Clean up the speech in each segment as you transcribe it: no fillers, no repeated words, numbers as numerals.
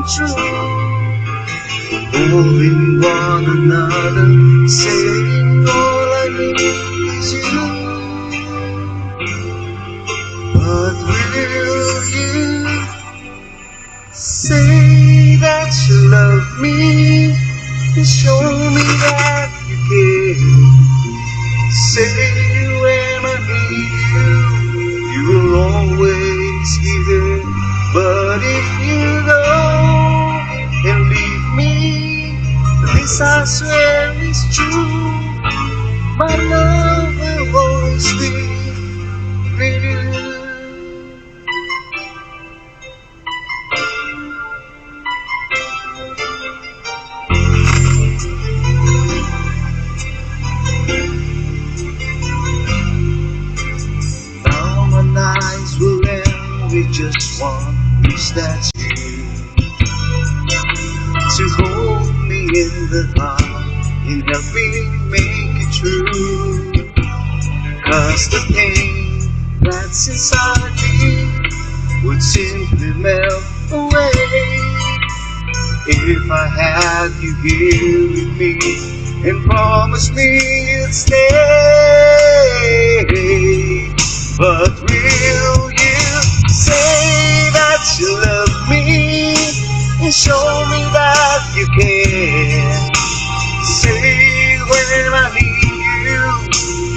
true, holding one another, saying all I need is you. But will you say that you love me and show me that you care? Say when I need you, you will always be there. But if you go and leave me, this I swear is true, my love will always be with you. Now my nights will end with just one wish, that's you, to hold me in the heart and help me make it true. 'Cause the pain that's inside me would simply melt away if I had you here with me and promise me you'd stay. But will you say that you love me and show me that you care? Say when I need you,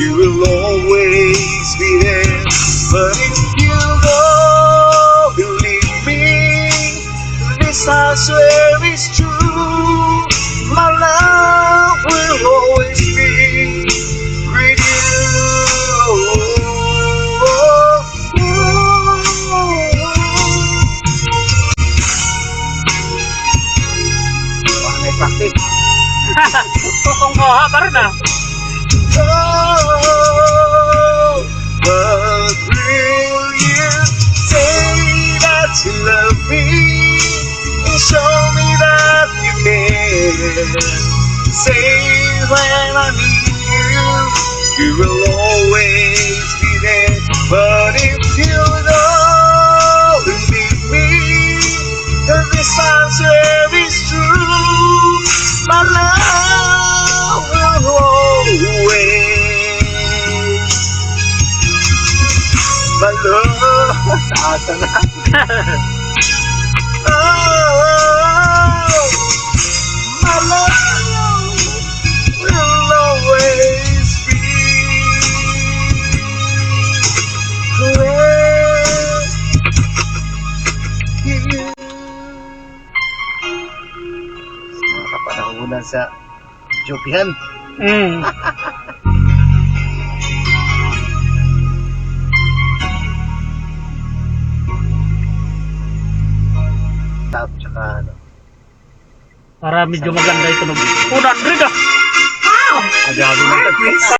you will always be there. But if you go and leave me, this I swear is true, my love will always be with you. Praktis. Kung koha parang na. Oh, but will you say that you love me and show me that you care? Say when I need you, you will always be there. But if you don't leave me, this answer is true, my love will always, my love, asa na. Oh, my love will always be with you. Mga kapanahunan sa Jopihan. Tap tsaka ano. Para medyo maganda ito. 100 ah! Agabi ng